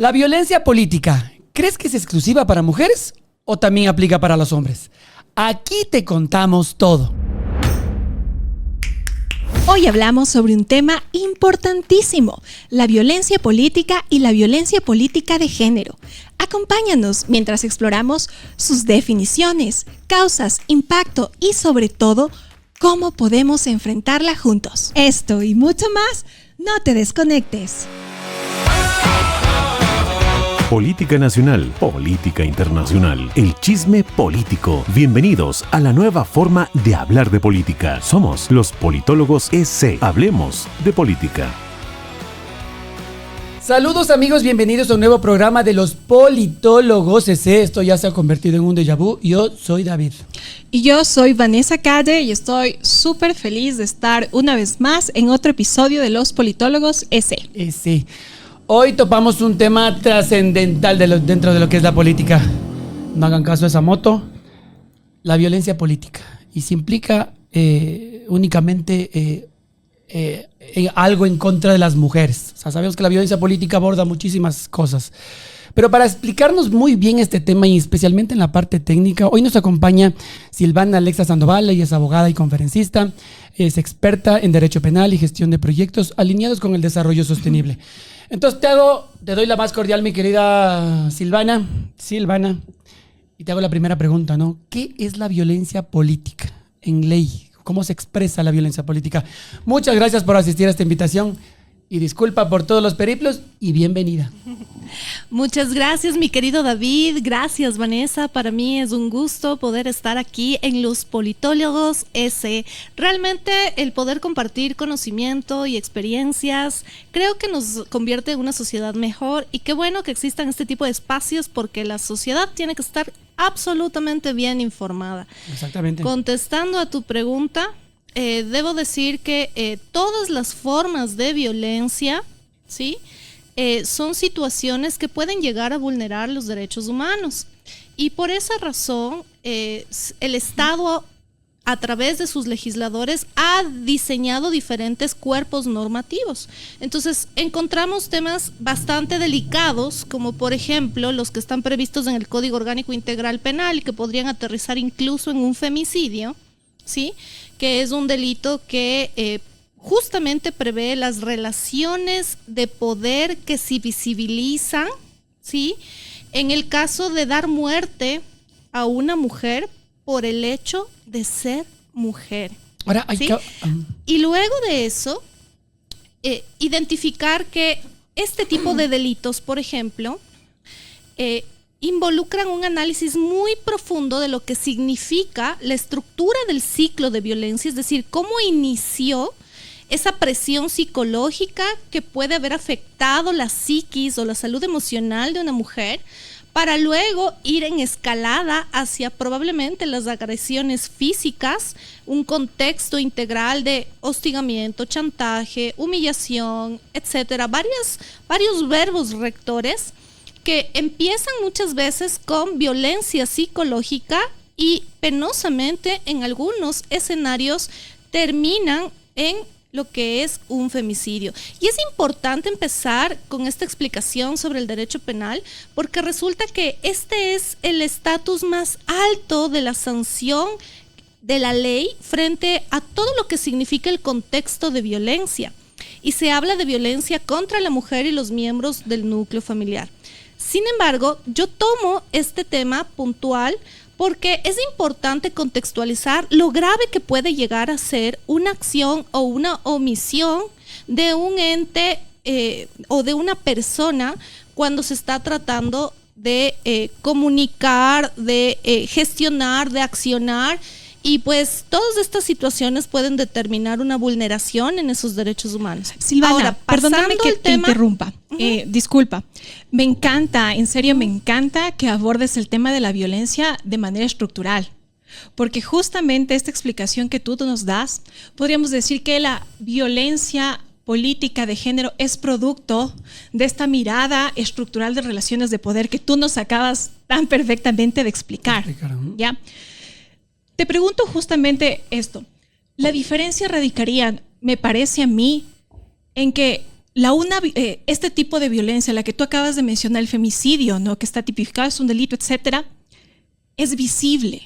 La violencia política, ¿crees que es exclusiva para mujeres o también aplica para los hombres? Aquí te contamos todo. Hoy hablamos sobre un tema importantísimo, la violencia política y la violencia política de género. Acompáñanos mientras exploramos sus definiciones, causas, impacto y sobre todo, cómo podemos enfrentarla juntos. Esto y mucho más, no te desconectes. Política nacional, política internacional, el chisme político. Bienvenidos a la nueva forma de hablar de política. Somos los Politólogos EC. Hablemos de política. Saludos amigos, bienvenidos a un nuevo programa de los Politólogos EC. Esto ya se ha convertido en un déjà vu. Yo soy David. Y yo soy Vanessa Calle y estoy súper feliz de estar una vez más en otro episodio de los Politólogos EC. Hoy topamos un tema trascendental dentro de lo que es la política. No hagan caso a esa moto. La violencia política. Y se implica únicamente algo en contra de las mujeres. O sea, sabemos que la violencia política aborda muchísimas cosas. Pero para explicarnos muy bien este tema y especialmente en la parte técnica, hoy nos acompaña Silvana Alexa Sandoval. Ella es abogada y conferencista. Es experta en Derecho Penal y Gestión de Proyectos alineados con el desarrollo sostenible. Entonces te doy la más cordial, mi querida Silvana, y te hago la primera pregunta, ¿no? ¿Qué es la violencia política en ley? ¿Cómo se expresa la violencia política? Muchas gracias por asistir a esta invitación y disculpa por todos los periplos y bienvenida. Muchas gracias, mi querido David. Gracias, Vanessa. Para mí es un gusto poder estar aquí en los Politólogos EC. Realmente el poder compartir conocimiento y experiencias creo que nos convierte en una sociedad mejor y qué bueno que existan este tipo de espacios porque la sociedad tiene que estar absolutamente bien informada. Exactamente. Contestando a tu pregunta, debo decir que todas las formas de violencia, ¿sí?, son situaciones que pueden llegar a vulnerar los derechos humanos. Y por esa razón, el Estado, a través de sus legisladores, ha diseñado diferentes cuerpos normativos. Entonces, encontramos temas bastante delicados, como por ejemplo los que están previstos en el Código Orgánico Integral Penal y que podrían aterrizar incluso en un femicidio, ¿sí?, que es un delito que justamente prevé las relaciones de poder que se visibilizan, ¿sí?, en el caso de dar muerte a una mujer por el hecho de ser mujer. Ahora hay ¿sí? que... Y luego de eso, identificar que este tipo de delitos, por ejemplo, involucran un análisis muy profundo de lo que significa la estructura del ciclo de violencia, es decir, cómo inició esa presión psicológica que puede haber afectado la psiquis o la salud emocional de una mujer, para luego ir en escalada hacia probablemente las agresiones físicas, un contexto integral de hostigamiento, chantaje, humillación, etcétera, varios verbos rectores que empiezan muchas veces con violencia psicológica y penosamente en algunos escenarios terminan en lo que es un femicidio. Y es importante empezar con esta explicación sobre el derecho penal porque resulta que este es el estatus más alto de la sanción de la ley frente a todo lo que significa el contexto de violencia. Y se habla de violencia contra la mujer y los miembros del núcleo familiar. Sin embargo, yo tomo este tema puntual porque es importante contextualizar lo grave que puede llegar a ser una acción o una omisión de un ente o de una persona cuando se está tratando de comunicar, de gestionar, de accionar. Y pues todas estas situaciones pueden determinar una vulneración en esos derechos humanos. Silvana, ahora, perdóname que te interrumpa. Disculpa. Me encanta, en serio me encanta que abordes el tema de la violencia de manera estructural. Porque justamente esta explicación que tú nos das, podríamos decir que la violencia política de género es producto de esta mirada estructural de relaciones de poder que tú nos acabas tan perfectamente de explicar. ¿Ya? Te pregunto justamente esto. La diferencia radicaría, me parece a mí, en que este tipo de violencia, la que tú acabas de mencionar, el femicidio, ¿no? Que está tipificado, es un delito, etcétera, es visible.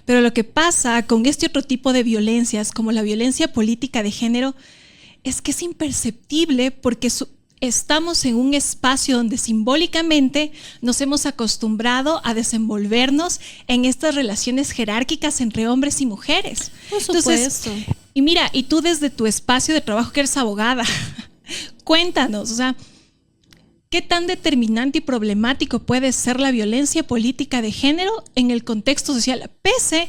Pero lo que pasa con este otro tipo de violencias, como la violencia política de género, es que es imperceptible porque estamos en un espacio donde simbólicamente nos hemos acostumbrado a desenvolvernos en estas relaciones jerárquicas entre hombres y mujeres. Por supuesto. Y mira, y tú desde tu espacio de trabajo que eres abogada, cuéntanos, o sea, ¿qué tan determinante y problemático puede ser la violencia política de género en el contexto social? Pese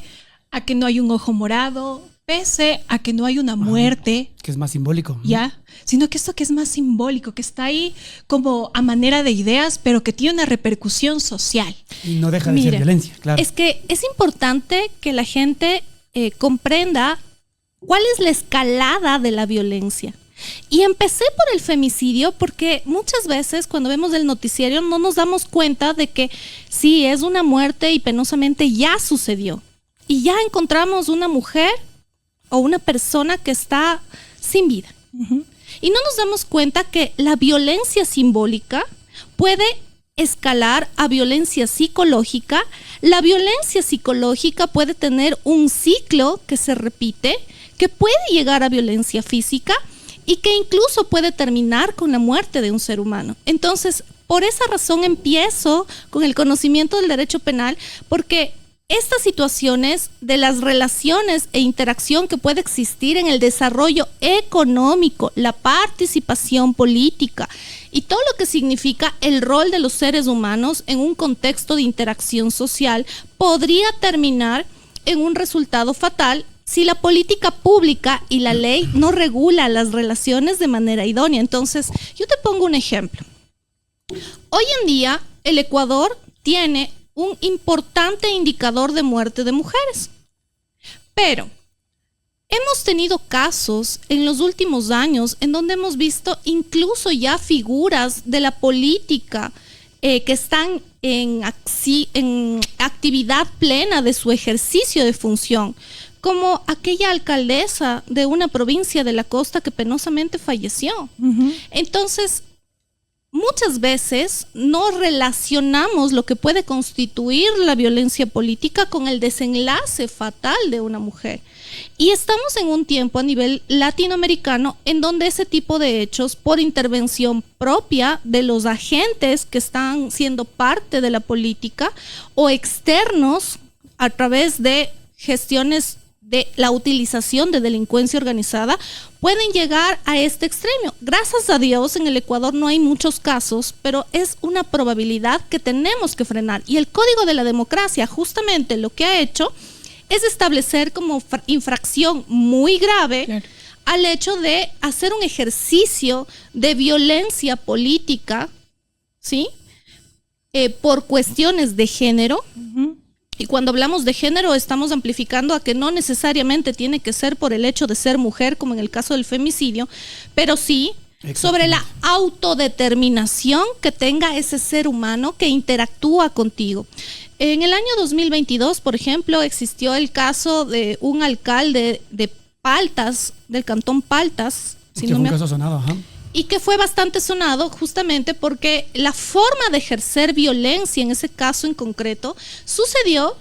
a que no hay un ojo morado, pese a que no hay una muerte. Que es más simbólico. Ya, sino que esto que es más simbólico, que está ahí como a manera de ideas, pero que tiene una repercusión social. Y no deja de ser violencia, claro. Es que es importante que la gente comprenda cuál es la escalada de la violencia. Y empecé por el femicidio porque muchas veces cuando vemos el noticiario no nos damos cuenta de que sí, es una muerte y penosamente ya sucedió. Y ya encontramos una mujer o una persona que está sin vida. Uh-huh. Y no nos damos cuenta que la violencia simbólica puede escalar a violencia psicológica. La violencia psicológica puede tener un ciclo que se repite, que puede llegar a violencia física y que incluso puede terminar con la muerte de un ser humano. Entonces, por esa razón empiezo con el conocimiento del derecho penal, porque estas situaciones de las relaciones e interacción que puede existir en el desarrollo económico, la participación política y todo lo que significa el rol de los seres humanos en un contexto de interacción social podría terminar en un resultado fatal si la política pública y la ley no regula las relaciones de manera idónea. Entonces, yo te pongo un ejemplo. Hoy en día, el Ecuador tiene un importante indicador de muerte de mujeres. Pero hemos tenido casos en los últimos años en donde hemos visto incluso ya figuras de la política que están en actividad plena de su ejercicio de función, como aquella alcaldesa de una provincia de la costa que penosamente falleció. Uh-huh. Entonces, muchas veces no relacionamos lo que puede constituir la violencia política con el desenlace fatal de una mujer. Y estamos en un tiempo a nivel latinoamericano en donde ese tipo de hechos, por intervención propia de los agentes que están siendo parte de la política o externos a través de gestiones de la utilización de delincuencia organizada, pueden llegar a este extremo. Gracias a Dios en el Ecuador no hay muchos casos, pero es una probabilidad que tenemos que frenar. Y el Código de la Democracia justamente lo que ha hecho es establecer como infracción muy grave, claro, al hecho de hacer un ejercicio de violencia política, ¿sí? Por cuestiones de género. Uh-huh. Y cuando hablamos de género estamos amplificando a que no necesariamente tiene que ser por el hecho de ser mujer, como en el caso del femicidio, pero sí sobre la autodeterminación que tenga ese ser humano que interactúa contigo. En el año 2022, por ejemplo, existió el caso de un alcalde de Paltas, del cantón Paltas. Si no fue un caso sonado, ajá. Y que fue bastante sonado justamente porque la forma de ejercer violencia en ese caso en concreto sucedió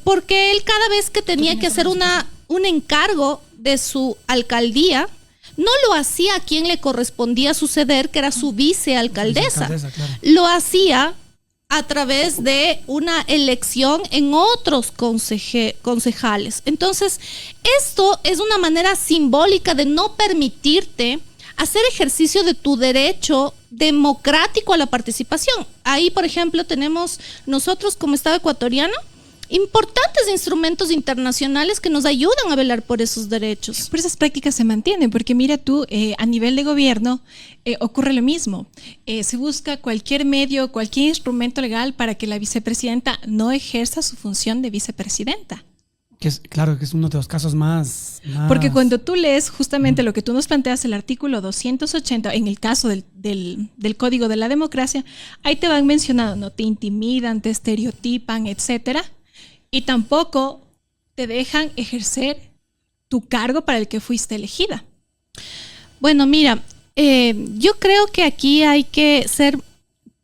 porque él cada vez que tenía que hacer un encargo de su alcaldía, no lo hacía a quien le correspondía suceder, que era su vicealcaldesa. Claro. Lo hacía a través de una elección en otros concejales. Entonces, esto es una manera simbólica de no permitirte hacer ejercicio de tu derecho democrático a la participación. Ahí, por ejemplo, tenemos nosotros como Estado ecuatoriano importantes instrumentos internacionales que nos ayudan a velar por esos derechos. Pero esas prácticas se mantienen, porque mira tú, a nivel de gobierno ocurre lo mismo. Se busca cualquier medio, cualquier instrumento legal para que la vicepresidenta no ejerza su función de vicepresidenta. Claro, que es uno de los casos más... Porque cuando tú lees justamente lo que tú nos planteas, el artículo 280, en el caso del Código de la Democracia, ahí te van mencionando, no te intimidan, te estereotipan, etcétera, y tampoco te dejan ejercer tu cargo para el que fuiste elegida. Bueno, mira, Yo creo que aquí hay que ser,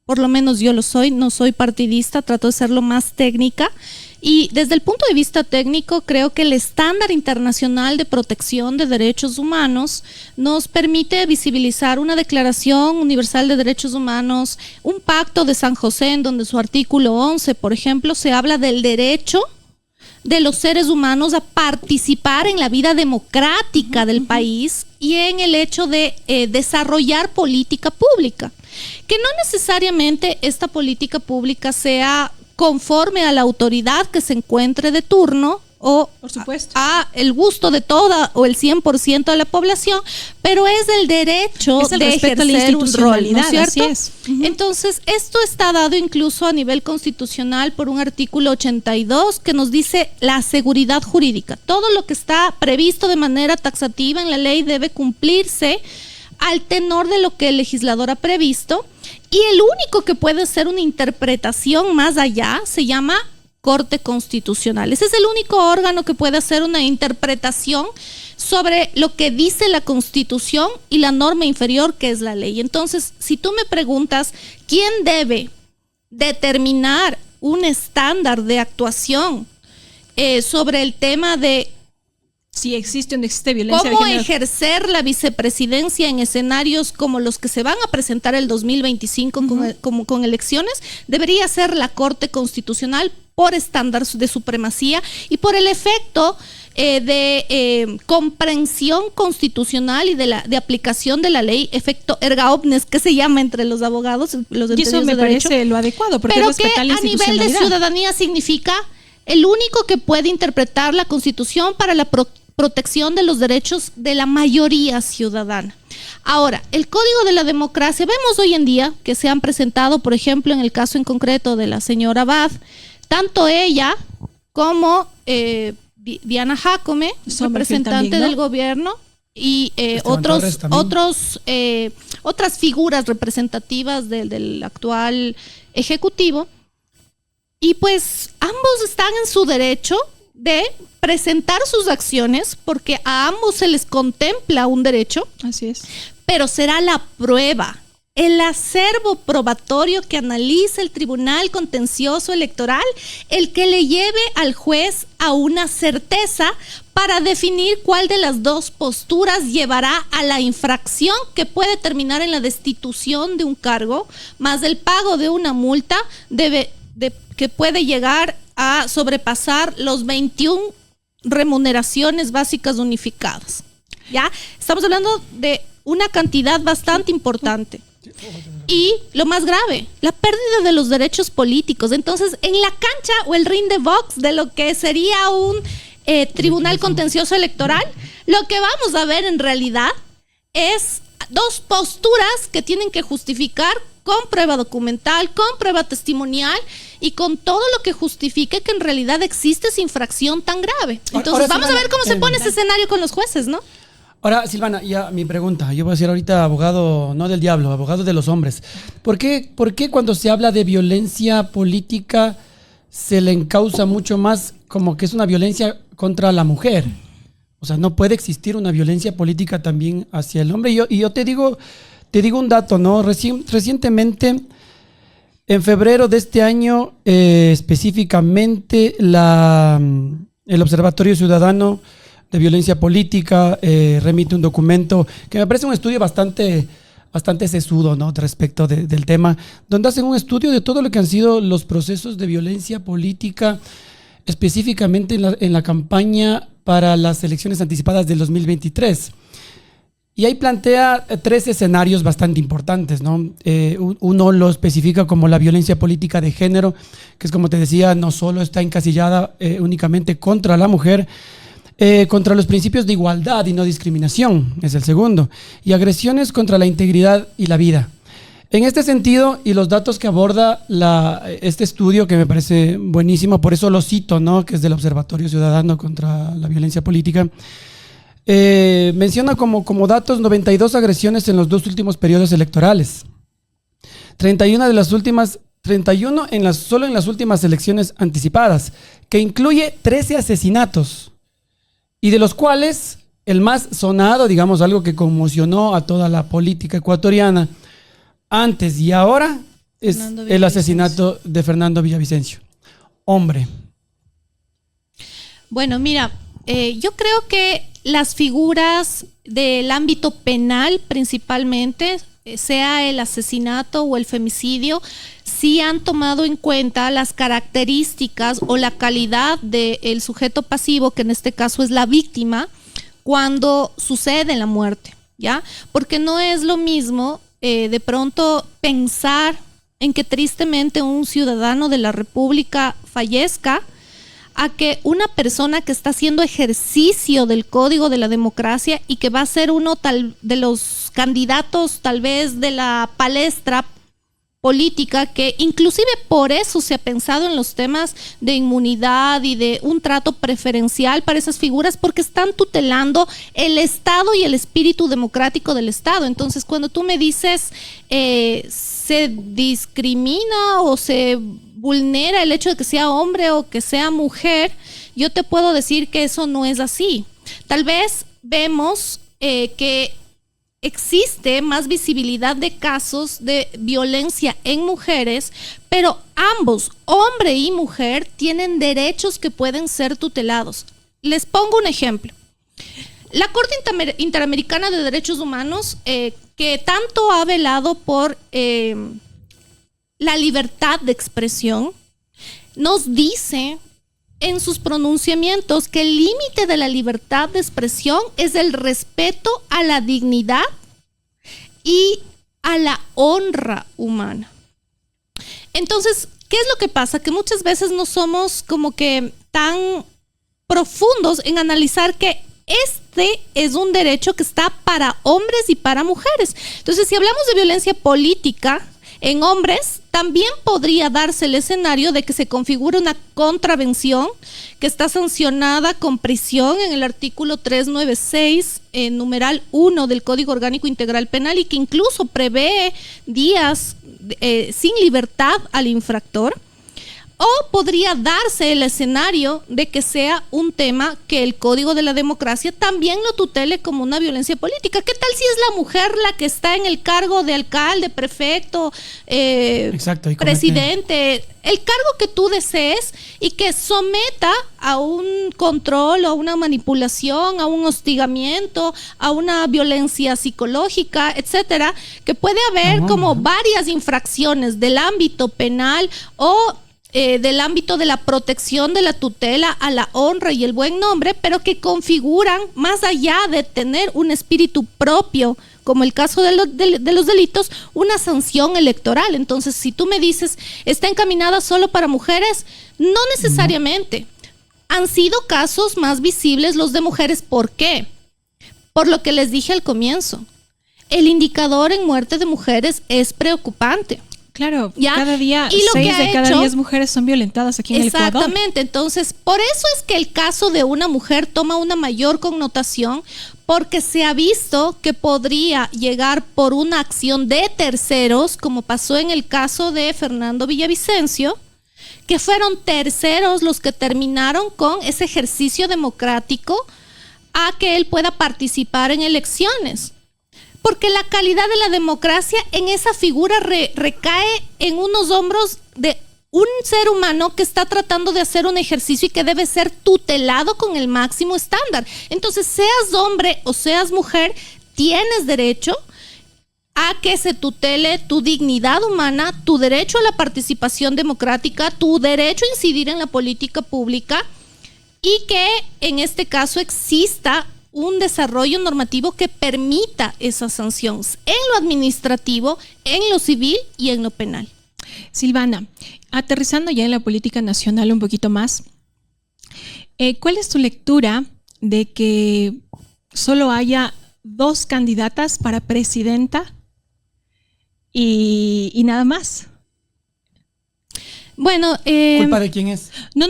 por lo menos yo lo soy, no soy partidista, trato de ser lo más técnica. Y desde el punto de vista técnico, creo que el estándar internacional de protección de derechos humanos nos permite visibilizar una Declaración Universal de Derechos Humanos, un pacto de San José, en donde su artículo 11, por ejemplo, se habla del derecho de los seres humanos a participar en la vida democrática del país y en el hecho de desarrollar política pública. Que no necesariamente esta política pública sea conforme a la autoridad que se encuentre de turno o por supuesto, a el gusto de toda o el 100% de la población, pero es el derecho de ejercer un rol, ¿no es cierto? Así es. Entonces, esto está dado incluso a nivel constitucional por un artículo 82 que nos dice la seguridad jurídica. Todo lo que está previsto de manera taxativa en la ley debe cumplirse al tenor de lo que el legislador ha previsto, y el único que puede hacer una interpretación más allá se llama Corte Constitucional. Ese es el único órgano que puede hacer una interpretación sobre lo que dice la Constitución y la norma inferior, que es la ley. Entonces, si tú me preguntas quién debe determinar un estándar de actuación sobre el tema de si existe o no existe violencia ¿cómo de género, ejercer la vicepresidencia en escenarios como los que se van a presentar el 2025 con elecciones? Debería ser la Corte Constitucional por estándar de supremacía y por el efecto de comprensión constitucional y de aplicación de la ley, efecto erga omnes, que se llama entre los abogados, los y eso me parece lo adecuado, porque pero es que respetar la a nivel de institucionalidad. ciudadanía significa el único que puede interpretar la Constitución para la protección de los derechos de la mayoría ciudadana. Ahora, el Código de la Democracia, vemos hoy en día que se han presentado, por ejemplo, en el caso en concreto de la señora Abad, tanto ella como Diana Jacome, representante también, ¿no? del gobierno, y otras figuras representativas del actual ejecutivo. Y pues ambos están en su derecho de presentar sus acciones, porque a ambos se les contempla un derecho. Así es. Pero será la prueba, el acervo probatorio que analice el Tribunal Contencioso Electoral, el que le lleve al juez a una certeza para definir cuál de las dos posturas llevará a la infracción, que puede terminar en la destitución de un cargo, más el pago de una multa que puede llegar a sobrepasar los 21 remuneraciones básicas unificadas. ¿Ya? Estamos hablando de una cantidad bastante importante. Y lo más grave, la pérdida de los derechos políticos. Entonces, en la cancha o el ring de box de lo que sería un Tribunal Contencioso Electoral, lo que vamos a ver en realidad es dos posturas que tienen que justificar con prueba documental, con prueba testimonial y con todo lo que justifique que en realidad existe esa infracción tan grave. Entonces, ahora, vamos Silvana, a ver cómo se pone ese escenario con los jueces, ¿no? Ahora, Silvana, ya mi pregunta. Yo voy a ser ahorita abogado, no del diablo, abogado de los hombres. ¿Por qué cuando se habla de violencia política se le encausa mucho más como que es una violencia contra la mujer? O sea, no puede existir una violencia política también hacia el hombre. Y yo te digo un dato, ¿no? Recientemente, en febrero de este año, específicamente, el Observatorio Ciudadano de Violencia Política remite un documento que me parece un estudio bastante sesudo, ¿no? Respecto del tema, donde hacen un estudio de todo lo que han sido los procesos de violencia política, específicamente en la campaña para las elecciones anticipadas del 2023. Y ahí plantea 3 escenarios bastante importantes, ¿no? Uno lo especifica como la violencia política de género, que es, como te decía, no solo está encasillada únicamente contra la mujer, contra los principios de igualdad y no discriminación, es el segundo, y agresiones contra la integridad y la vida. En este sentido, y los datos que aborda este estudio, que me parece buenísimo, por eso lo cito, ¿no? Que es del Observatorio Ciudadano contra la Violencia Política, menciona como datos 92 agresiones en los 2 últimos periodos electorales, 31 solo en las últimas elecciones anticipadas, que incluye 13 asesinatos, y de los cuales el más sonado, digamos, algo que conmocionó a toda la política ecuatoriana antes y ahora es el asesinato de Fernando Villavicencio. Hombre. Bueno, mira, yo creo que las figuras del ámbito penal principalmente, sea el asesinato o el femicidio, sí han tomado en cuenta las características o la calidad del sujeto pasivo, que en este caso es la víctima, cuando sucede la muerte, ¿ya? Porque no es lo mismo de pronto pensar en que tristemente un ciudadano de la República fallezca a que una persona que está haciendo ejercicio del código de la democracia y que va a ser uno de los candidatos tal vez de la palestra política, que inclusive por eso se ha pensado en los temas de inmunidad y de un trato preferencial para esas figuras, porque están tutelando el Estado y el espíritu democrático del Estado. Entonces, cuando tú me dices se discrimina o se vulnera el hecho de que sea hombre o que sea mujer, yo te puedo decir que eso no es así. Tal vez vemos que existe más visibilidad de casos de violencia en mujeres, pero ambos, hombre y mujer, tienen derechos que pueden ser tutelados. Les pongo un ejemplo. La Corte Interamericana de Derechos Humanos, que tanto ha velado por la libertad de expresión, nos dice en sus pronunciamientos que el límite de la libertad de expresión es el respeto a la dignidad y a la honra humana. Entonces, ¿qué es lo que pasa? Que muchas veces no somos como que tan profundos en analizar que este es un derecho que está para hombres y para mujeres. Entonces, si hablamos de violencia política en hombres, también podría darse el escenario de que se configure una contravención que está sancionada con prisión en el artículo 396, numeral 1 del Código Orgánico Integral Penal, y que incluso prevé días sin libertad al infractor. O podría darse el escenario de que sea un tema que el Código de la Democracia también lo tutele como una violencia política. ¿Qué tal si es la mujer la que está en el cargo de alcalde, prefecto, exacto, presidente, el cargo que tú desees, y que someta a un control, a una manipulación, a un hostigamiento, a una violencia psicológica, etcétera, que puede haber como varias infracciones del ámbito penal o del ámbito de la protección de la tutela a la honra y el buen nombre, pero que configuran, más allá de tener un espíritu propio, como el caso de los delitos, una sanción electoral. Entonces, si tú me dices, ¿está encaminada solo para mujeres? No necesariamente. Han sido casos más visibles los de mujeres. ¿Por qué? Por lo que les dije al comienzo. El indicador en muerte de mujeres es preocupante. Claro, ¿ya? Cada día, y 6 de cada 10 mujeres son violentadas aquí en el Ecuador. Exactamente, entonces por eso es que el caso de una mujer toma una mayor connotación, porque se ha visto que podría llegar por una acción de terceros, como pasó en el caso de Fernando Villavicencio, que fueron terceros los que terminaron con ese ejercicio democrático a que él pueda participar en elecciones. Porque la calidad de la democracia en esa figura recae en unos hombros de un ser humano que está tratando de hacer un ejercicio y que debe ser tutelado con el máximo estándar. Entonces, seas hombre o seas mujer, tienes derecho a que se tutele tu dignidad humana, tu derecho a la participación democrática, tu derecho a incidir en la política pública, y que en este caso exista un desarrollo normativo que permita esas sanciones en lo administrativo, en lo civil y en lo penal. Silvana, aterrizando ya en la política nacional un poquito más, ¿cuál es tu lectura de que solo haya 2 candidatas para presidenta y nada más? Bueno, ¿Culpa de quién es? No.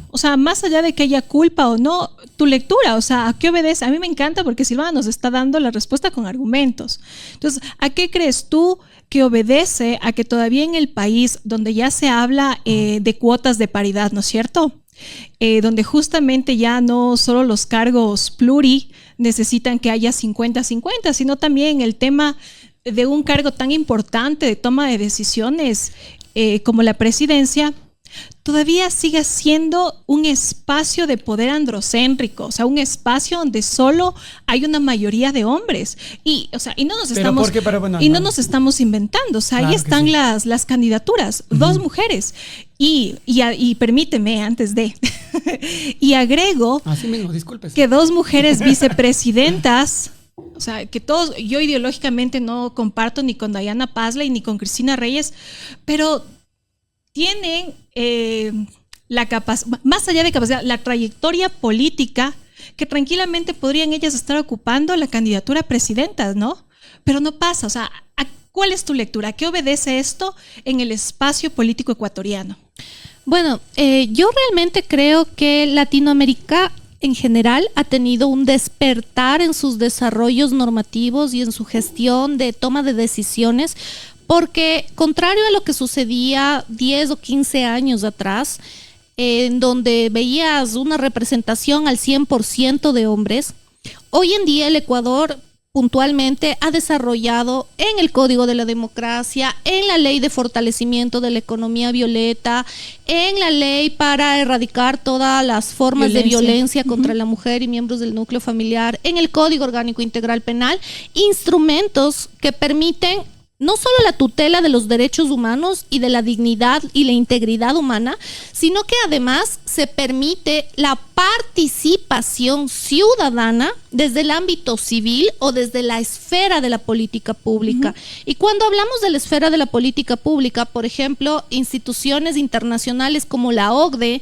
O sea, más allá de que haya culpa o no, tu lectura, o sea, ¿a qué obedece? A mí me encanta porque Silvana nos está dando la respuesta con argumentos. Entonces, ¿a qué crees tú que obedece a que todavía en el país donde ya se habla de cuotas de paridad, ¿no es cierto? Donde justamente ya no solo los cargos pluri necesitan que haya 50-50, sino también el tema de un cargo tan importante de toma de decisiones como la presidencia, todavía sigue siendo un espacio de poder androcéntrico, o sea, un espacio donde solo hay una mayoría de hombres. Y, o sea, y no nos estamos, no nos estamos inventando, o sea, claro, ahí están sí. las candidaturas, dos mujeres. Y permíteme antes de, y agrego mismo, que 2 mujeres vicepresidentas. O sea, que todos, yo ideológicamente no comparto ni con Diana Pasley ni con Cristina Reyes, pero tienen la capacidad, más allá de capacidad, la trayectoria política que tranquilamente podrían ellas estar ocupando la candidatura a presidenta, ¿no? Pero no pasa, o sea, ¿cuál es tu lectura? ¿A qué obedece esto en el espacio político ecuatoriano? Bueno, yo realmente creo que Latinoamérica en general ha tenido un despertar en sus desarrollos normativos y en su gestión de toma de decisiones, porque contrario a lo que sucedía 10 o 15 años atrás, en donde veías una representación al 100% de hombres, hoy en día el Ecuador puntualmente ha desarrollado en el Código de la Democracia, en la Ley de Fortalecimiento de la Economía Violeta, en la Ley para erradicar todas las formas de violencia contra la mujer y miembros del núcleo familiar, en el Código Orgánico Integral Penal, instrumentos que permiten no solo la tutela de los derechos humanos y de la dignidad y la integridad humana, sino que además se permite la participación ciudadana desde el ámbito civil o desde la esfera de la política pública. Y cuando hablamos de la esfera de la política pública, por ejemplo, instituciones internacionales como la OCDE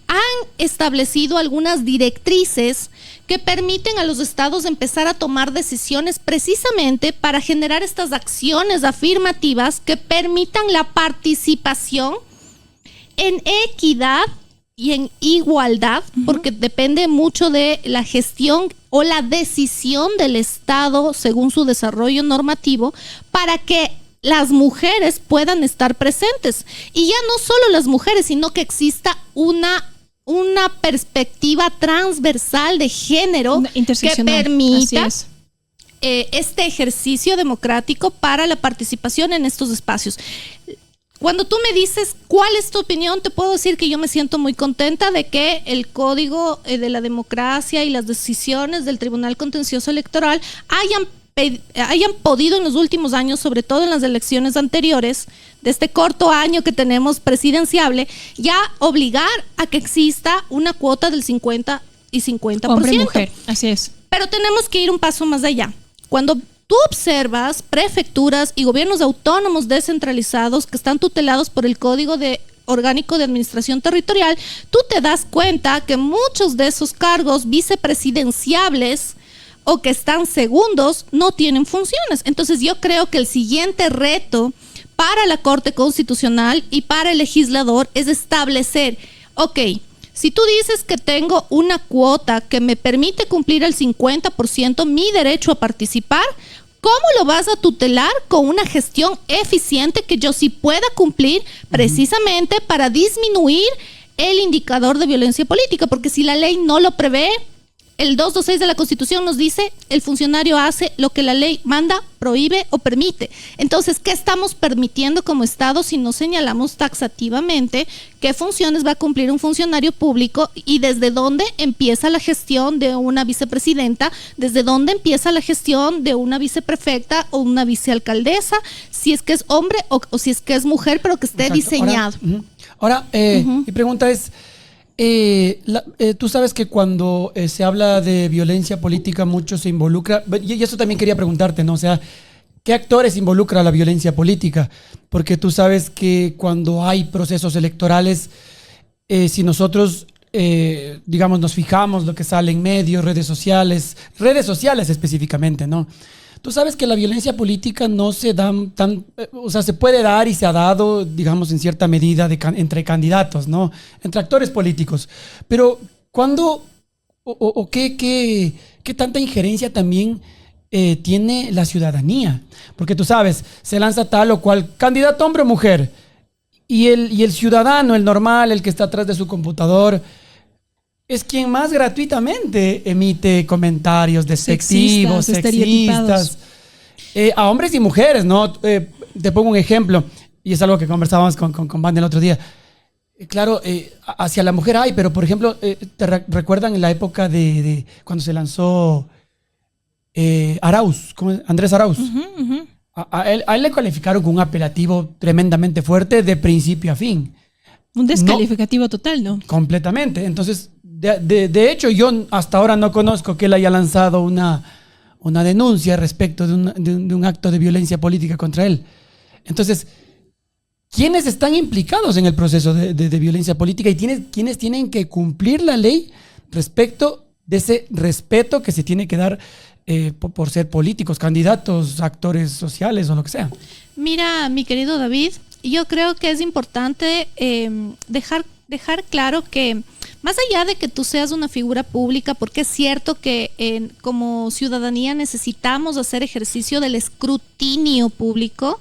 han establecido algunas directrices que permiten a los estados empezar a tomar decisiones precisamente para generar estas acciones afirmativas que permitan la participación en equidad y en igualdad, porque depende mucho de la gestión o la decisión del Estado según su desarrollo normativo para que las mujeres puedan estar presentes. Y ya no solo las mujeres, sino que exista una perspectiva transversal de género que permita este ejercicio democrático para la participación en estos espacios. Cuando tú me dices cuál es tu opinión, te puedo decir que yo me siento muy contenta de que el Código de la Democracia y las decisiones del Tribunal Contencioso Electoral hayan podido en los últimos años, sobre todo en las elecciones anteriores, de este corto año que tenemos presidenciable, ya obligar a que exista una cuota del 50 y 50%. Hombre y mujer, así es. Pero tenemos que ir un paso más allá. Cuando tú observas prefecturas y gobiernos autónomos descentralizados que están tutelados por el Código Orgánico de Administración Territorial, tú te das cuenta que muchos de esos cargos vicepresidenciables o que están segundos no tienen funciones. Entonces yo creo que el siguiente reto para la Corte Constitucional y para el legislador es establecer, si tú dices que tengo una cuota que me permite cumplir el 50% mi derecho a participar, ¿cómo lo vas a tutelar con una gestión eficiente que yo sí pueda cumplir precisamente para disminuir el indicador de violencia política? Porque si la ley no lo prevé, el 226 de la Constitución nos dice el funcionario hace lo que la ley manda, prohíbe o permite. Entonces, ¿qué estamos permitiendo como Estado si no señalamos taxativamente qué funciones va a cumplir un funcionario público y desde dónde empieza la gestión de una vicepresidenta, desde dónde empieza la gestión de una viceprefecta o una vicealcaldesa, si es que es hombre o si es que es mujer, pero que esté diseñado? Ahora, mi pregunta es, tú sabes que cuando se habla de violencia política mucho se involucra, y eso también quería preguntarte, ¿no? O sea, ¿qué actores involucra la violencia política? Porque tú sabes que cuando hay procesos electorales, si nosotros, digamos, nos fijamos lo que sale en medios, redes sociales específicamente, ¿no? Tú sabes que la violencia política no se da o sea, se puede dar y se ha dado, digamos, en cierta medida entre candidatos, ¿no? Entre actores políticos. Pero ¿cuándo o qué tanta injerencia también tiene la ciudadanía? Porque tú sabes, se lanza tal o cual candidato, hombre o mujer, y el ciudadano, el normal, el que está atrás de su computador, es quien más gratuitamente emite comentarios despectivos, sexistas, a hombres y mujeres, ¿no? Te pongo un ejemplo, y es algo que conversábamos con Van el otro día. Claro, hacia la mujer hay, pero por ejemplo, ¿te recuerdan en la época de cuando se lanzó Arauz, Andrés Arauz? A él le calificaron con un apelativo tremendamente fuerte de principio a fin. Un descalificativo total, ¿no? Completamente. Entonces, de hecho, yo hasta ahora no conozco que él haya lanzado una denuncia respecto de un acto de violencia política contra él. Entonces, ¿quiénes están implicados en el proceso de violencia política y quiénes tienen que cumplir la ley respecto de ese respeto que se tiene que dar por ser políticos, candidatos, actores sociales o lo que sea? Mira, mi querido David, yo creo que es importante dejar claro que más allá de que tú seas una figura pública, porque es cierto que como ciudadanía necesitamos hacer ejercicio del escrutinio público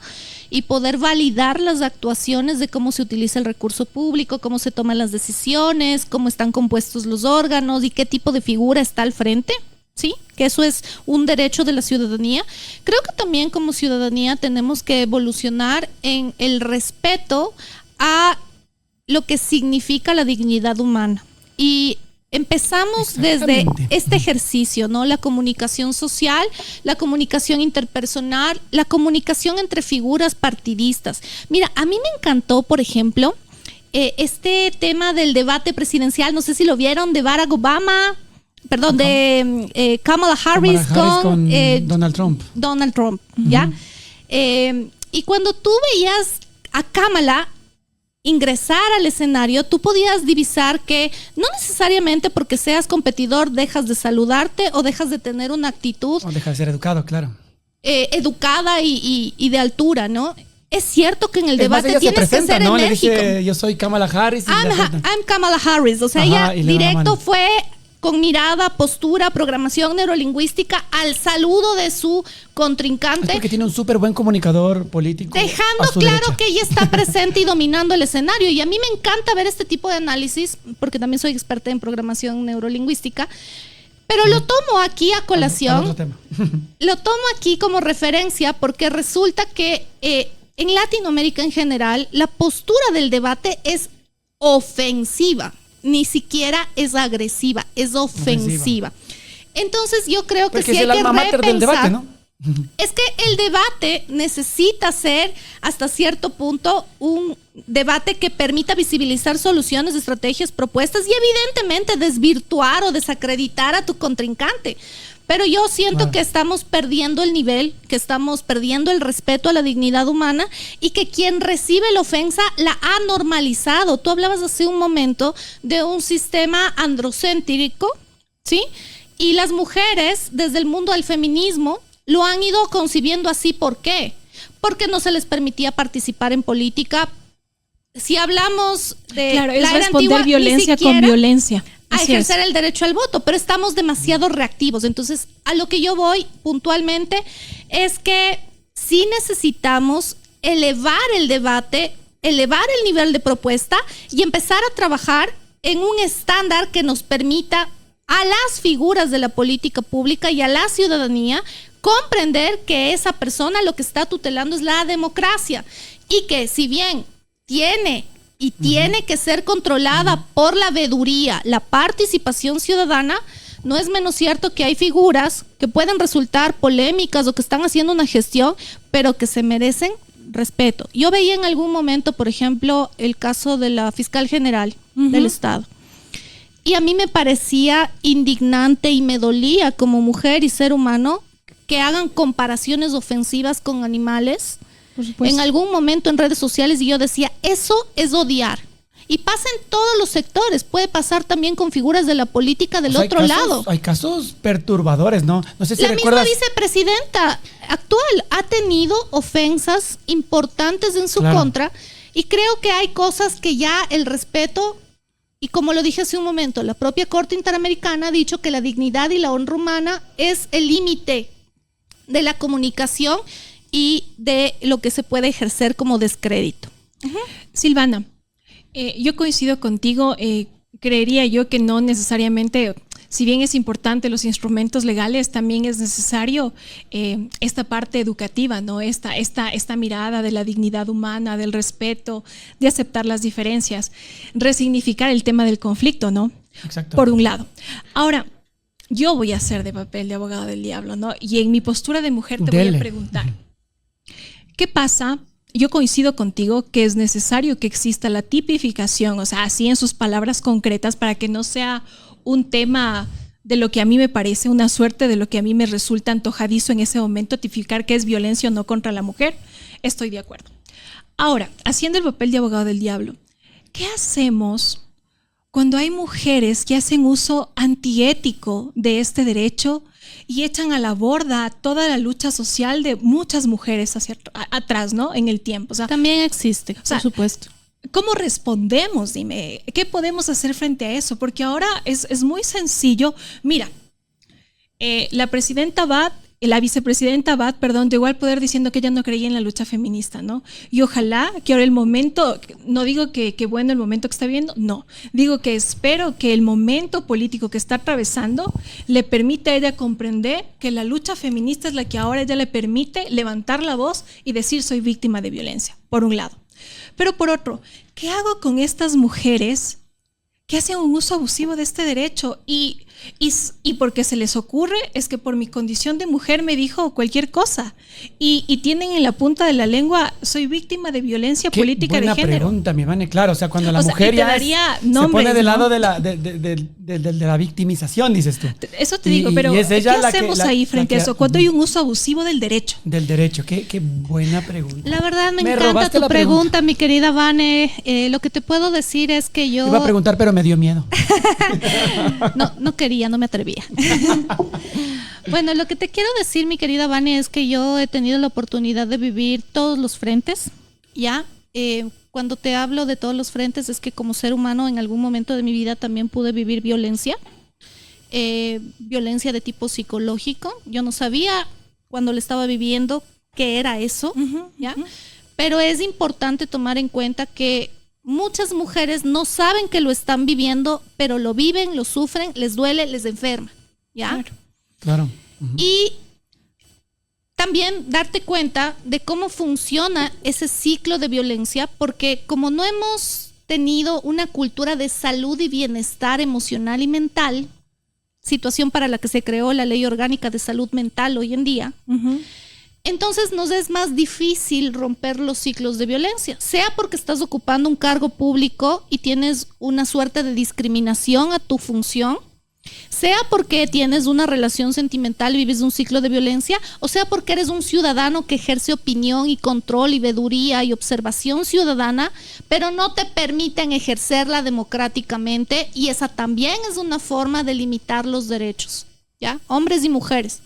y poder validar las actuaciones de cómo se utiliza el recurso público, cómo se toman las decisiones, cómo están compuestos los órganos y qué tipo de figura está al frente. ¿Sí? Que eso es un derecho de la ciudadanía. Creo que también como ciudadanía tenemos que evolucionar en el respeto a lo que significa la dignidad humana. Y empezamos desde este ejercicio, ¿no? La comunicación social, la comunicación interpersonal, la comunicación entre figuras partidistas. Mira, a mí me encantó, por ejemplo, este tema del debate presidencial, no sé si lo vieron, de Barack Obama, perdón, de Kamala Harris con Donald Trump. Donald Trump, ¿ya? Y cuando tú veías a Kamala ingresar al escenario, tú podías divisar que no necesariamente porque seas competidor dejas de saludarte o dejas de tener una actitud. O dejas de ser educado, claro. Educada y de altura, ¿no? Es cierto que en el debate tienes que ser ¿no? enérgico. Le dice, yo soy Kamala Harris. I'm Kamala Harris. O sea, ella directo fue con mirada, postura, programación neurolingüística al saludo de su contrincante. Es porque tiene un súper buen comunicador político. Dejando claro que ella está presente y dominando el escenario. Y a mí me encanta ver este tipo de análisis, porque también soy experta en programación neurolingüística. Pero lo tomo aquí a colación. Otro tema. Lo tomo aquí como referencia porque resulta que en Latinoamérica en general la postura del debate es ofensiva. Ni siquiera es agresiva, es ofensiva. Entonces yo creo que sí hay que repensar. Del debate, ¿no? Es que el debate necesita ser hasta cierto punto un debate que permita visibilizar soluciones, estrategias, propuestas y evidentemente desvirtuar o desacreditar a tu contrincante. Pero yo siento que estamos perdiendo el nivel, que estamos perdiendo el respeto a la dignidad humana y que quien recibe la ofensa la ha normalizado. Tú hablabas hace un momento de un sistema androcéntrico, ¿sí? Y las mujeres, desde el mundo del feminismo, lo han ido concibiendo así. ¿Por qué? Porque no se les permitía participar en política. Si hablamos de claro, es la era responder antigua, violencia con violencia. A ejercer el derecho al voto, pero estamos demasiado reactivos. Entonces, a lo que yo voy puntualmente es que sí necesitamos elevar el debate, elevar el nivel de propuesta y empezar a trabajar en un estándar que nos permita a las figuras de la política pública y a la ciudadanía comprender que esa persona lo que está tutelando es la democracia y que si bien tiene que ser controlada por la veeduría, la participación ciudadana, no es menos cierto que hay figuras que pueden resultar polémicas o que están haciendo una gestión, pero que se merecen respeto. Yo veía en algún momento, por ejemplo, el caso de la fiscal general del Estado. Y a mí me parecía indignante y me dolía como mujer y ser humano que hagan comparaciones ofensivas con animales en algún momento en redes sociales y yo decía, eso es odiar. Y pasa en todos los sectores. Puede pasar también con figuras de la política del otro lado. Hay casos perturbadores, ¿no? No sé si la recuerdas. misma vicepresidenta actual ha tenido ofensas importantes en su contra, y creo que hay cosas que ya el respeto, y como lo dije hace un momento, la propia Corte Interamericana ha dicho que la dignidad y la honra humana es el límite de la comunicación y de lo que se puede ejercer como descrédito. Silvana, yo coincido contigo. Creería yo que no necesariamente, si bien es importante los instrumentos legales, también es necesario esta parte educativa, ¿no? Esta mirada de la dignidad humana, del respeto, de aceptar las diferencias, resignificar el tema del conflicto, ¿no? Exacto. Por un lado. Ahora, yo voy a hacer de papel de abogado del diablo, ¿no? Y en mi postura de mujer te voy a preguntar, ¿qué pasa? Yo coincido contigo que es necesario que exista la tipificación, o sea, así en sus palabras concretas, para que no sea un tema de lo que a mí me parece, una suerte de lo que a mí me resulta antojadizo en ese momento, tipificar qué es violencia o no contra la mujer. Estoy de acuerdo. Ahora, haciendo el papel de abogado del diablo, ¿qué hacemos cuando hay mujeres que hacen uso antiético de este derecho y echan a la borda toda la lucha social de muchas mujeres hacia atrás, ¿no? En el tiempo. O sea, también existe, por supuesto. ¿Cómo respondemos? Dime, ¿qué podemos hacer frente a eso? Porque ahora es muy sencillo. Mira, la vicepresidenta Abad, llegó al poder diciendo que ella no creía en la lucha feminista, ¿no? Y ojalá que ahora el momento, no digo que bueno el momento que está viviendo, no. Digo que espero que el momento político que está atravesando le permita a ella comprender que la lucha feminista es la que ahora ella le permite levantar la voz y decir soy víctima de violencia, por un lado. Pero por otro, ¿qué hago con estas mujeres que hacen un uso abusivo de este derecho? Y porque se les ocurre es que por mi condición de mujer me dijo cualquier cosa y tienen en la punta de la lengua soy víctima de violencia política de género. Buena pregunta, mi Vane. Claro, o sea, cuando la mujer ya se pone del lado de la victimización, dices tú. Eso te digo, pero ¿qué hacemos ahí frente a eso? Cuando hay un uso abusivo del derecho. Del derecho, qué buena pregunta. La verdad me encanta tu pregunta, mi querida Vane. Lo que te puedo decir es que yo... Iba a preguntar, pero me dio miedo. No me atrevía. Bueno, lo que te quiero decir, mi querida Vane, es que yo he tenido la oportunidad de vivir todos los frentes, ¿ya? Cuando te hablo de todos los frentes es que como ser humano en algún momento de mi vida también pude vivir violencia, violencia de tipo psicológico. Yo no sabía cuando lo estaba viviendo qué era eso, ¿ya? Pero es importante tomar en cuenta que muchas mujeres no saben que lo están viviendo, pero lo viven, lo sufren, les duele, les enferma, ¿ya? Claro. Y también darte cuenta de cómo funciona ese ciclo de violencia, porque como no hemos tenido una cultura de salud y bienestar emocional y mental, situación para la que se creó la Ley Orgánica de Salud Mental hoy en día, entonces nos es más difícil romper los ciclos de violencia, sea porque estás ocupando un cargo público y tienes una suerte de discriminación a tu función, sea porque tienes una relación sentimental y vives un ciclo de violencia, o sea porque eres un ciudadano que ejerce opinión y control y veeduría y observación ciudadana, pero no te permiten ejercerla democráticamente, y esa también es una forma de limitar los derechos, ¿ya? Hombres y mujeres.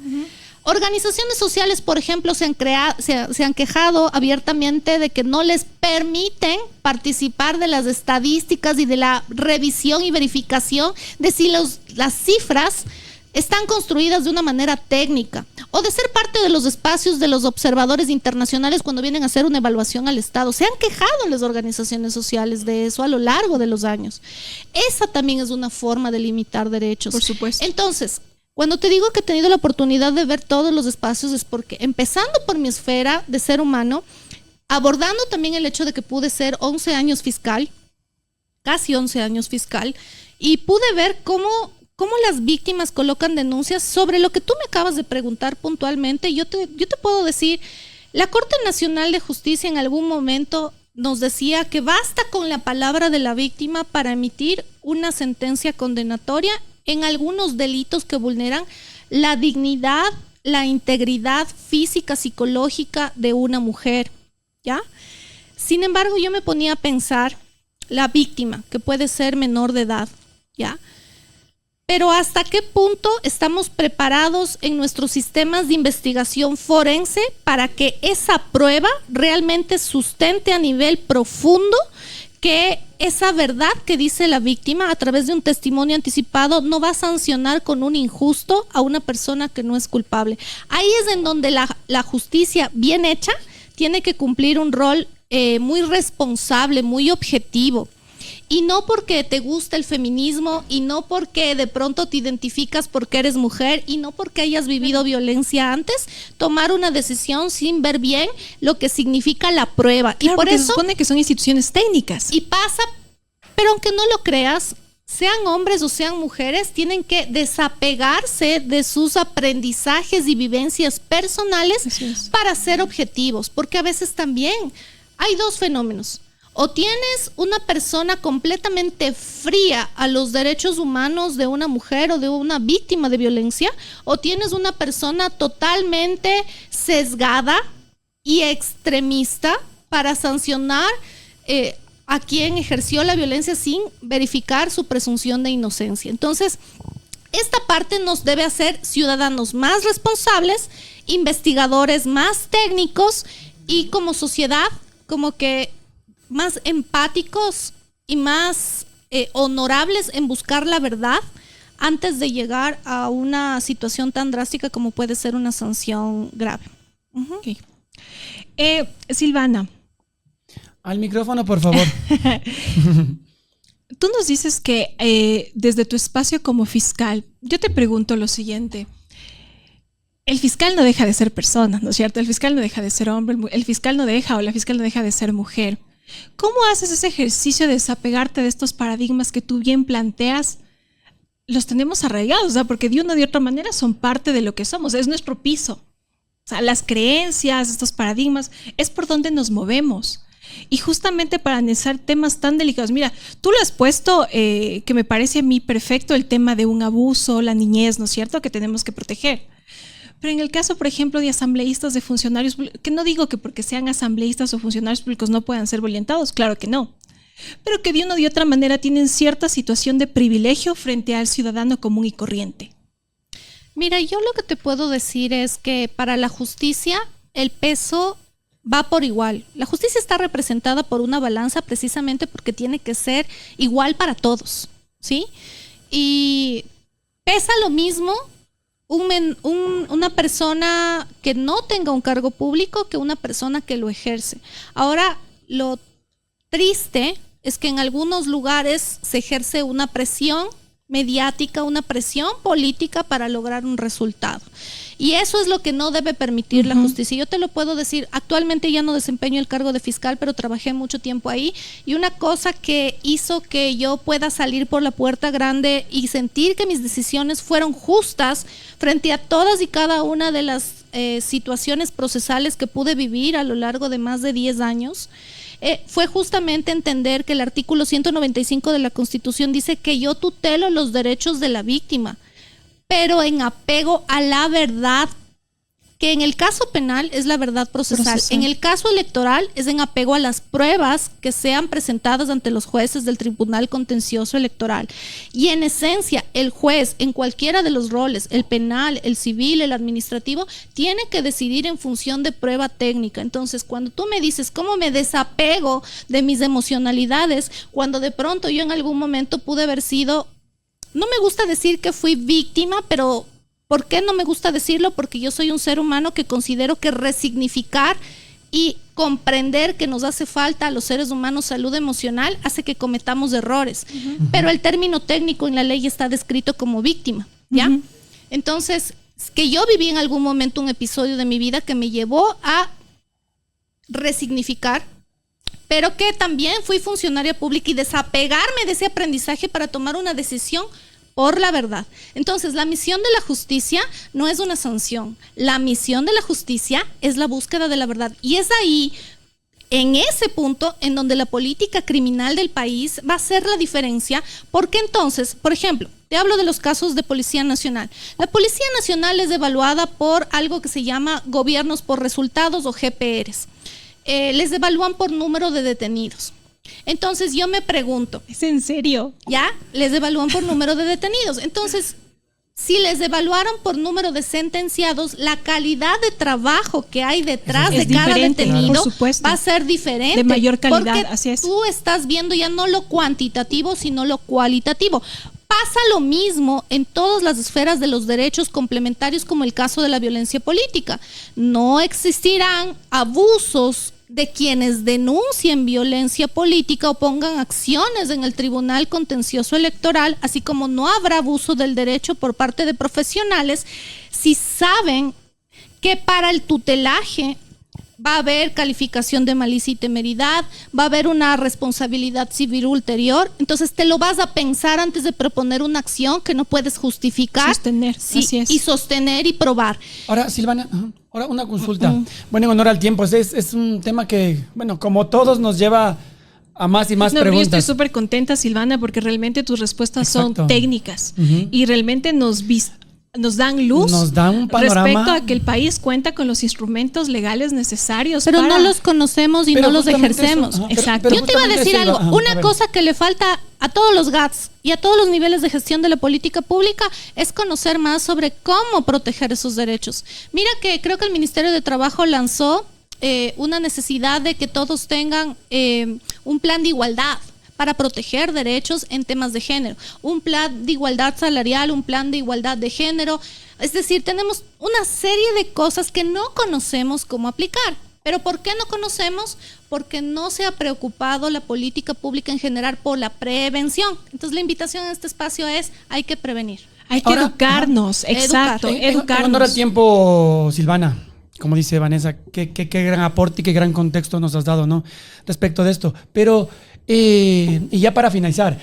Organizaciones sociales, por ejemplo, se han quejado abiertamente de que no les permiten participar de las estadísticas y de la revisión y verificación de si las cifras están construidas de una manera técnica, o de ser parte de los espacios de los observadores internacionales cuando vienen a hacer una evaluación al Estado. Se han quejado las organizaciones sociales de eso a lo largo de los años. Esa también es una forma de limitar derechos. Por supuesto. Entonces, cuando te digo que he tenido la oportunidad de ver todos los espacios es porque, empezando por mi esfera de ser humano, abordando también el hecho de que pude ser 11 años fiscal, casi 11 años fiscal, y pude ver cómo las víctimas colocan denuncias sobre lo que tú me acabas de preguntar puntualmente. Yo te puedo decir, la Corte Nacional de Justicia en algún momento nos decía que basta con la palabra de la víctima para emitir una sentencia condenatoria en algunos delitos que vulneran la dignidad, la integridad física, psicológica de una mujer, ¿ya? Sin embargo, yo me ponía a pensar la víctima, que puede ser menor de edad, ¿ya? Pero ¿hasta qué punto estamos preparados en nuestros sistemas de investigación forense para que esa prueba realmente sustente a nivel profundo que esa verdad que dice la víctima a través de un testimonio anticipado no va a sancionar con un injusto a una persona que no es culpable? Ahí es en donde la justicia bien hecha tiene que cumplir un rol muy responsable, muy objetivo. Y no porque te gusta el feminismo, y no porque de pronto te identificas porque eres mujer, y no porque hayas vivido violencia antes, tomar una decisión sin ver bien lo que significa la prueba. Claro, y por eso eso se supone que son instituciones técnicas. Y pasa, pero aunque no lo creas, sean hombres o sean mujeres, tienen que desapegarse de sus aprendizajes y vivencias personales para ser objetivos, porque a veces también hay dos fenómenos. O tienes una persona completamente fría a los derechos humanos de una mujer o de una víctima de violencia, o tienes una persona totalmente sesgada y extremista para sancionar a quien ejerció la violencia sin verificar su presunción de inocencia. Entonces, esta parte nos debe hacer ciudadanos más responsables, investigadores más técnicos y como sociedad como que más empáticos y más honorables en buscar la verdad antes de llegar a una situación tan drástica como puede ser una sanción grave. Okay. Silvana. Al micrófono, por favor. Tú nos dices que desde tu espacio como fiscal, yo te pregunto lo siguiente. El fiscal no deja de ser persona, ¿no es cierto? El fiscal no deja de ser hombre, el fiscal no deja o la fiscal no deja de ser mujer. ¿Cómo haces ese ejercicio de desapegarte de estos paradigmas que tú bien planteas? Los tenemos arraigados, ¿verdad? Porque de una u otra manera son parte de lo que somos, es nuestro piso. O sea, las creencias, estos paradigmas, es por donde nos movemos. Y justamente para analizar temas tan delicados, mira, tú lo has puesto, que me parece a mí perfecto, el tema de un abuso, la niñez, ¿no es cierto?, que tenemos que proteger. Pero en el caso, por ejemplo, de asambleístas, de funcionarios, que no digo que porque sean asambleístas o funcionarios públicos no puedan ser violentados, claro que no, pero que de una u otra manera tienen cierta situación de privilegio frente al ciudadano común y corriente. Mira, yo lo que te puedo decir es que para la justicia el peso va por igual. La justicia está representada por una balanza precisamente porque tiene que ser igual para todos, ¿sí? Y pesa lo mismo una persona que no tenga un cargo público que una persona que lo ejerce. Ahora, lo triste es que en algunos lugares se ejerce una presión mediática, una presión política para lograr un resultado. Y eso es lo que no debe permitir la justicia. Yo te lo puedo decir, actualmente ya no desempeño el cargo de fiscal, pero trabajé mucho tiempo ahí. Y una cosa que hizo que yo pueda salir por la puerta grande y sentir que mis decisiones fueron justas frente a todas y cada una de las situaciones procesales que pude vivir a lo largo de más de 10 años, fue justamente entender que el artículo 195 de la Constitución dice que yo tutelo los derechos de la víctima, pero en apego a la verdad, que en el caso penal es la verdad procesal. En el caso electoral es en apego a las pruebas que sean presentadas ante los jueces del Tribunal Contencioso Electoral. Y en esencia, el juez, en cualquiera de los roles, el penal, el civil, el administrativo, tiene que decidir en función de prueba técnica. Entonces, cuando tú me dices cómo me desapego de mis emocionalidades, cuando de pronto yo en algún momento pude haber sido, no me gusta decir que fui víctima, pero ¿por qué no me gusta decirlo? Porque yo soy un ser humano que considero que resignificar y comprender que nos hace falta a los seres humanos salud emocional hace que cometamos errores. Pero el término técnico en la ley está descrito como víctima, ¿ya? Entonces, que yo viví en algún momento un episodio de mi vida que me llevó a resignificar, pero que también fui funcionaria pública y desapegarme de ese aprendizaje para tomar una decisión por la verdad. Entonces, la misión de la justicia no es una sanción. La misión de la justicia es la búsqueda de la verdad. Y es ahí, en ese punto, en donde la política criminal del país va a hacer la diferencia. Porque entonces, por ejemplo, te hablo de los casos de Policía Nacional. La Policía Nacional es evaluada por algo que se llama gobiernos por resultados o GPRs. Les evalúan por número de detenidos. Entonces yo me pregunto, ¿Es en serio? ¿ya? Les evalúan por número de detenidos. Entonces, si les evaluaran por número de sentenciados, la calidad de trabajo que hay detrás de cada detenido por supuesto, va a ser diferente. de mayor calidad, porque así es. tú estás viendo ya no lo cuantitativo, sino lo cualitativo. Pasa lo mismo en todas las esferas de los derechos complementarios, como el caso de la violencia política. No existirán abusos de quienes denuncien violencia política o pongan acciones en el Tribunal Contencioso Electoral, así como no habrá abuso del derecho por parte de profesionales si saben que para el tutelaje va a haber calificación de malicia y temeridad, va a haber una responsabilidad civil ulterior. Entonces te lo vas a pensar antes de proponer una acción que no puedes justificar. Sostener, sí, así es. Y sostener y probar. Ahora, Silvana, ahora una consulta. Bueno, en honor al tiempo, es un tema que, bueno, como todos nos lleva a más y más Yo estoy preguntas. súper contenta, Silvana, porque realmente tus respuestas Exacto. son técnicas y realmente nos dan luz, Nos dan un panorama. respecto a que el país cuenta con los instrumentos legales necesarios. Pero para... no los conocemos y Pero no los justamente ejercemos. eso, Exacto. pero Yo te iba a justamente decir eso algo. iba- a Una ver. cosa que le falta a todos los GATS y a todos los niveles de gestión de la política pública es conocer más sobre cómo proteger esos derechos. Mira que creo que el Ministerio de Trabajo lanzó una necesidad de que todos tengan un plan de igualdad para proteger derechos en temas de género, un plan de igualdad salarial, un plan de igualdad de género. Es decir, tenemos una serie de cosas que no conocemos cómo aplicar. ¿Pero por qué no conocemos? Porque no se ha preocupado la política pública en general por la prevención. Entonces la invitación en este espacio es, hay que prevenir. Hay que Ahora, educarnos, exacto, En honor educarnos. al tiempo, Silvana, como dice Vanessa, qué gran aporte y qué gran contexto nos has dado, ¿no? Respecto de esto. Pero, y ya para finalizar,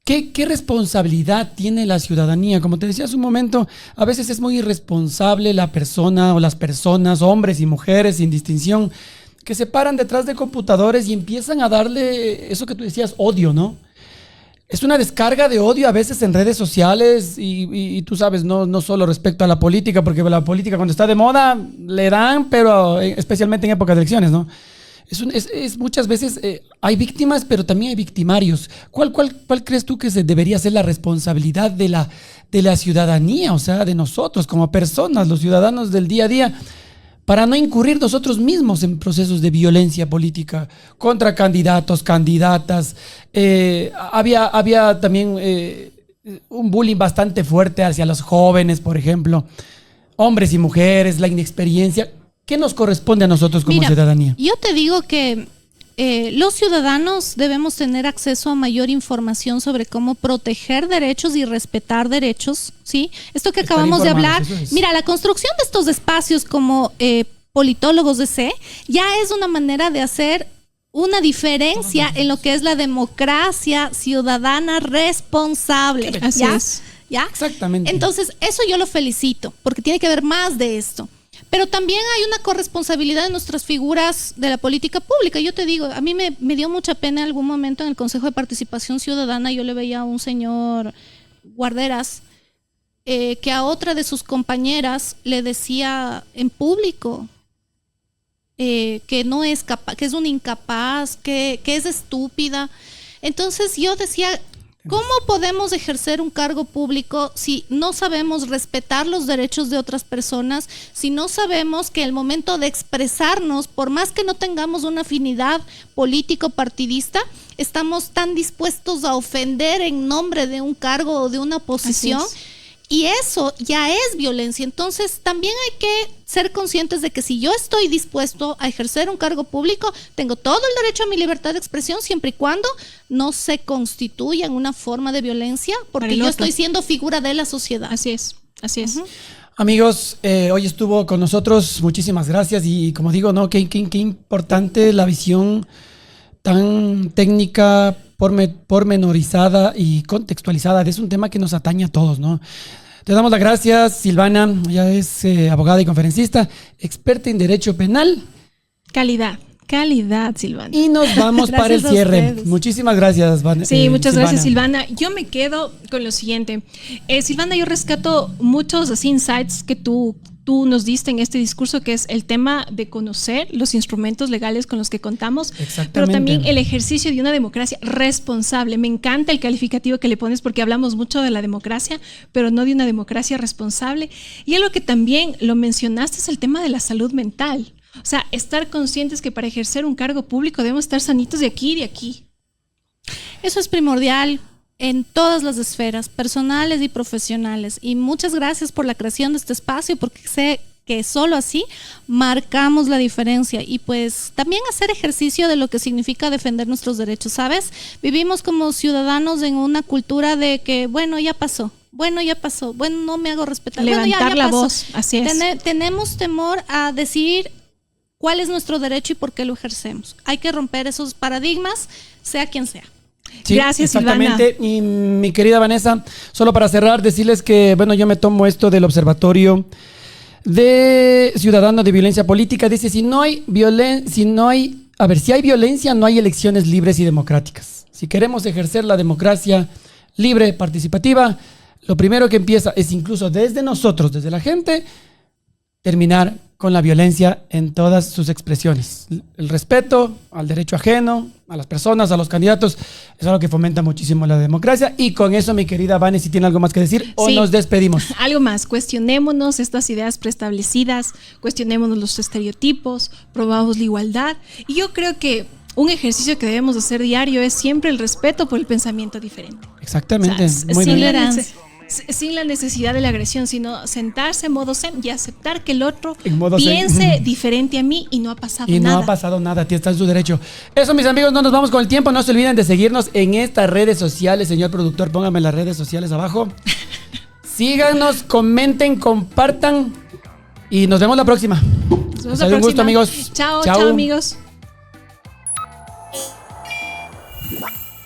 ¿qué responsabilidad tiene la ciudadanía? Como te decía hace un momento, a veces es muy irresponsable la persona o las personas, hombres y mujeres sin distinción, que se paran detrás de computadores y empiezan a darle eso que tú decías, odio, ¿no? Es una descarga de odio a veces en redes sociales y tú sabes, no solo respecto a la política, porque la política cuando está de moda le dan, pero especialmente en época de elecciones, ¿no? Es muchas veces hay víctimas, pero también hay victimarios. ¿Cuál crees tú que debería ser la responsabilidad de la ciudadanía, o sea, de nosotros como personas, los ciudadanos del día a día, para no incurrir nosotros mismos en procesos de violencia política contra candidatos, candidatas? Había también un bullying bastante fuerte hacia los jóvenes, por ejemplo, hombres y mujeres, la inexperiencia. ¿Qué nos corresponde a nosotros como ciudadanía? Yo te digo que los ciudadanos debemos tener acceso a mayor información sobre cómo proteger derechos y respetar derechos, ¿sí? Esto que Estar acabamos de hablar, informados, eso es. mira, la construcción de estos espacios como politólogos de C ya es una manera de hacer una diferencia en lo que es la democracia ciudadana responsable. Así ¿ya? es. ¿Ya? Exactamente. Entonces, eso yo lo felicito, porque tiene que haber más de esto. Pero también hay una corresponsabilidad de nuestras figuras de la política pública. Yo te digo, a mí me dio mucha pena en algún momento en el Consejo de Participación Ciudadana, yo le veía a un señor Guarderas que a otra de sus compañeras le decía en público que no es capaz, que es una incapaz, que es estúpida. Entonces yo decía, ¿cómo podemos ejercer un cargo público si no sabemos respetar los derechos de otras personas, si no sabemos que el momento de expresarnos, por más que no tengamos una afinidad político-partidista, estamos tan dispuestos a ofender en nombre de un cargo o de una posición? Y eso ya es violencia. Entonces también hay que ser conscientes de que si yo estoy dispuesto a ejercer un cargo público, tengo todo el derecho a mi libertad de expresión siempre y cuando no se constituya en una forma de violencia, porque yo estoy siendo figura de la sociedad. Así es, así es. Amigos, hoy estuvo con nosotros, muchísimas gracias y como digo, ¿no? Qué importante la visión tan técnica, pormenorizada y contextualizada. Es un tema que nos atañe a todos, ¿no? Te damos las gracias, Silvana. Ella es abogada y conferencista, experta en derecho penal. Calidad, Silvana. Y nos vamos para el cierre. Muchísimas gracias, Sí, muchas Silvana. gracias, Silvana. Yo me quedo con lo siguiente. Silvana, yo rescato muchos así insights que tú tú nos diste en este discurso, que es el tema de conocer los instrumentos legales con los que contamos, pero también el ejercicio de una democracia responsable. Me encanta el calificativo que le pones, porque hablamos mucho de la democracia, pero no de una democracia responsable. Y algo que también lo mencionaste es el tema de la salud mental. O sea, estar conscientes que para ejercer un cargo público debemos estar sanitos de aquí y de aquí. Eso es primordial en todas las esferas, personales y profesionales. Y muchas gracias por la creación de este espacio, porque sé que solo así marcamos la diferencia. Y pues también hacer ejercicio de lo que significa defender nuestros derechos, ¿sabes? Vivimos como ciudadanos en una cultura de que, bueno, ya pasó, bueno, no me hago respetar. Levantar bueno, ya la pasó. voz, así es. Tenemos temor a decir cuál es nuestro derecho y por qué lo ejercemos. Hay que romper esos paradigmas, sea quien sea. Sí, gracias, exactamente. Silvana. Y mi querida Vanessa, solo para cerrar, decirles que, bueno, yo me tomo esto del Observatorio de Ciudadano de Violencia Política. Dice, si hay violencia, no hay elecciones libres y democráticas. Si queremos ejercer la democracia libre, participativa, lo primero que empieza es, incluso desde nosotros, desde la gente, terminar con la violencia en todas sus expresiones. El respeto al derecho ajeno, a las personas, a los candidatos, es algo que fomenta muchísimo la democracia. Y con eso, mi querida Vane, si tiene algo más que decir, o nos despedimos. Algo más, cuestionémonos estas ideas preestablecidas, cuestionémonos los estereotipos, promovamos la igualdad. Y yo creo que un ejercicio que debemos hacer diario es siempre el respeto por el pensamiento diferente. Exactamente. O sea, muy bien. Sin la necesidad de la agresión, sino sentarse en modo zen y aceptar que el otro modo piense zen. diferente a mí y no ha pasado Y nada. no ha pasado nada, está en su derecho. Eso, mis amigos, no nos vamos con el tiempo. No se olviden de seguirnos en estas redes sociales. Señor productor, póngame las redes sociales abajo. Síganos, comenten, compartan y nos vemos la próxima. Nos vemos la Un gusto, próxima. amigos. Chao, amigos.